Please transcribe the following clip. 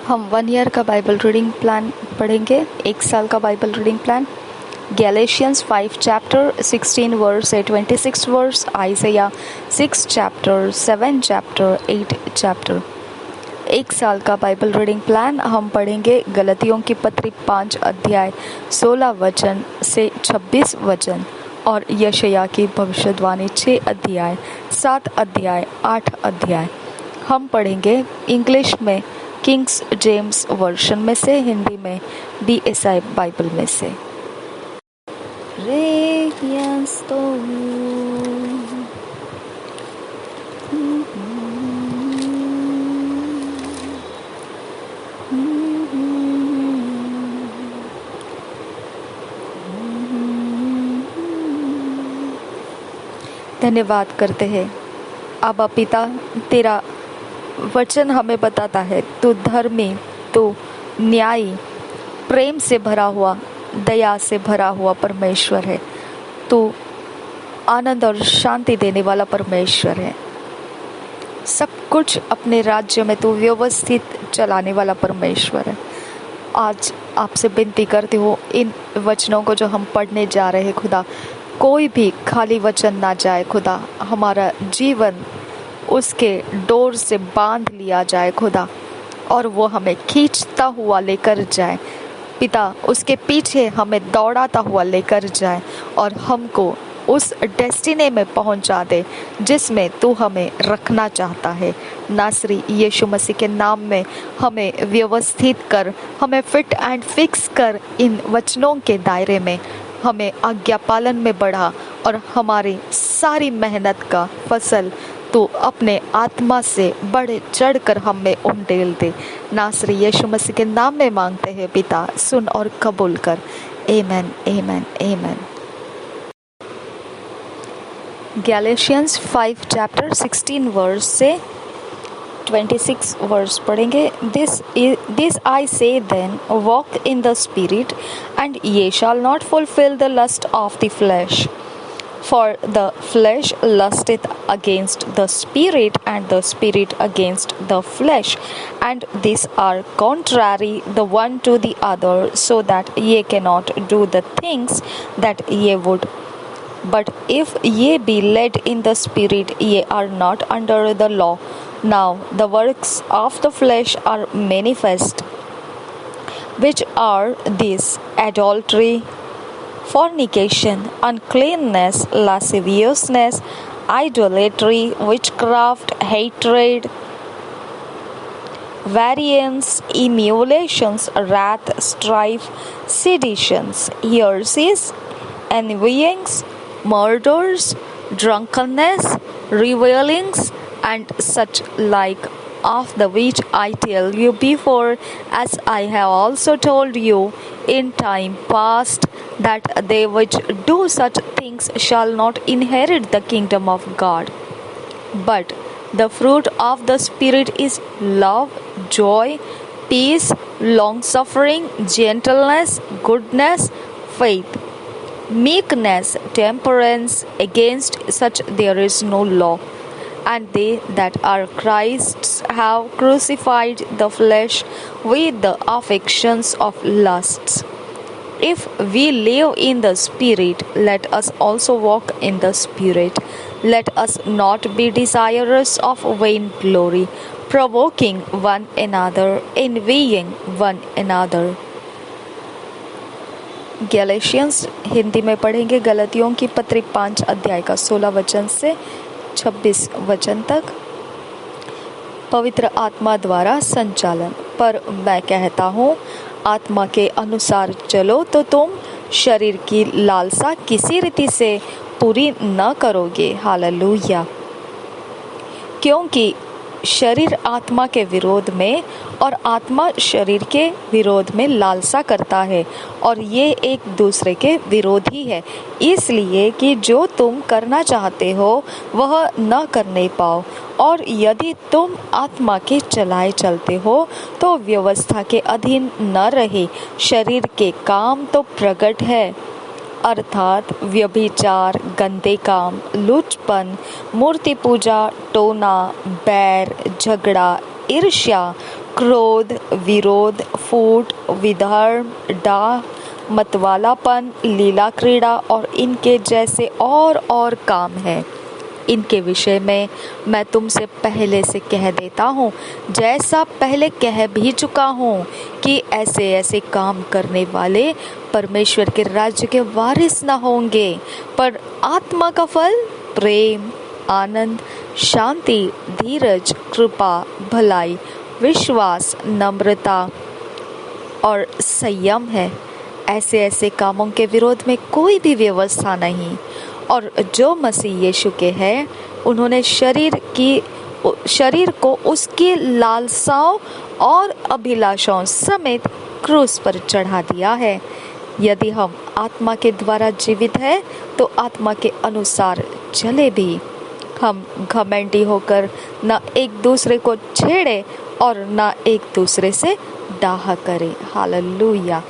हम 1 ईयर का Bible reading plan पढ़ेंगे, 1 साल का Bible reading plan. Galatians 5 chapter 16 verse से 26 verse, Isaiah 6 chapter 7 chapter 8 chapter. 1 साल का बाइबल रीडिंग प्लान हम पढ़ेंगे गलतियों की पत्री 5 अध्याय 16 वचन से 26 वचन और यशायाह की भविष्यवाणी 6 अध्याय 7 अध्याय 8 अध्याय। हम पढ़ेंगे इंग्लिश में किंग्स जेम्स वर्जन में से, हिंदी में BSI बाइबल में से। धन्यवाद करते हैं आबा पिता, तेरा वचन हमें बताता है तू धर्मी, तू न्यायी, प्रेम से भरा हुआ, दया से भरा हुआ परमेश्वर है। तू आनंद और शांति देने वाला परमेश्वर है। सब कुछ अपने राज्य में तू व्यवस्थित चलाने वाला परमेश्वर है। आज आपसे विनती करती हूँ, इन वचनों को जो हम पढ़ने जा रहे हैं खुदा, कोई भी खाली वचन ना जाए खुदा। हमारा जीवन उसके डोर से बांध लिया जाए खुदा, और वो हमें खींचता हुआ लेकर जाए पिता, उसके पीछे हमें दौड़ाता हुआ लेकर जाए और हमको उस डेस्टिनी में पहुंचा दे जिसमें तू हमें रखना चाहता है। नासरी यीशु मसीह के नाम में हमें व्यवस्थित कर, हमें फिट एंड फिक्स कर, इन वचनों के दायरे में हमें आज्ञा पालन में बढ़ा और हमारी सारी मेहनत का फसल तू अपने आत्मा से बढ़ चढ़ कर हम में उंडेल दे। नासरी यीशु मसीह के नाम में मांगते हैं पिता, सुन और कबूल कर। आमीन, आमीन, आमीन। गैलेशियंस 5 चैप्टर 16 वर्स से 26 वर्स पढ़ेंगे। This I say then, walk in the spirit and ye shall not fulfill the lust of the flesh. For the flesh lusteth against the spirit, and the spirit against the flesh, and these are contrary the one to the other, so that ye cannot do the things that ye would. But if ye be led in the spirit, ye are not under the law. Now the works of the flesh are manifest, which are these: adultery, fornication, uncleanness, lasciviousness, idolatry, witchcraft, hatred, variance, emulations, wrath, strife, seditions, heresies, envyings, murders, drunkenness, revelings, and such like, of the which I tell you before, as I have also told you in time past, that they which do such things shall not inherit the kingdom of God. But the fruit of the Spirit is love, joy, peace, long-suffering, gentleness, goodness, faith, meekness, temperance. Against such there is no law. And they that are Christ's have crucified the flesh with the affections of lusts. If we live in the Spirit, let us also walk in the Spirit. Let us not be desirous of vain glory, provoking one another, envying one another. Galatians Hindi में पढ़ेंगे गलतियों की पत्री 5 अध्याय का 16 वचन से 26 वचन तक। पवित्र आत्मा द्वारा संचालन। पर मैं कहता हूँ, आत्मा के अनुसार चलो तो तुम शरीर की लालसा किसी रीति से पूरी न करोगे। हालेलुया। क्योंकि शरीर आत्मा के विरोध में और आत्मा शरीर के विरोध में लालसा करता है, और ये एक दूसरे के विरोधी है, इसलिए कि जो तुम करना चाहते हो वह न करने पाओ। और यदि तुम आत्मा के चलाए चलते हो तो व्यवस्था के अधीन न रहे। शरीर के काम तो प्रकट है, अर्थात व्यभिचार, गंदे काम, लुचपन, मूर्ति पूजा, टोना, बैर, झगड़ा, ईर्ष्या, क्रोध, विरोध, फूट, विधर्म, डाह, मतवालापन, लीला क्रीड़ा और इनके जैसे और काम हैं। इनके विषय में मैं तुमसे पहले से कह देता हूँ, जैसा पहले कह भी चुका हूँ, कि ऐसे ऐसे काम करने वाले परमेश्वर के राज्य के वारिस न होंगे। पर आत्मा का फल प्रेम, आनंद, शांति, धीरज, कृपा, भलाई, विश्वास, नम्रता और संयम है। ऐसे ऐसे कामों के विरोध में कोई भी व्यवस्था नहीं। और जो मसीह यीशु के हैं, उन्होंने शरीर को उसकी लालसाओं और अभिलाषाओं समेत क्रूस पर चढ़ा दिया है। यदि हम आत्मा के द्वारा जीवित हैं, तो आत्मा के अनुसार चले भी। हम घमंडी होकर न एक दूसरे को छेड़े और न एक दूसरे से डाह करें। हालेलुया।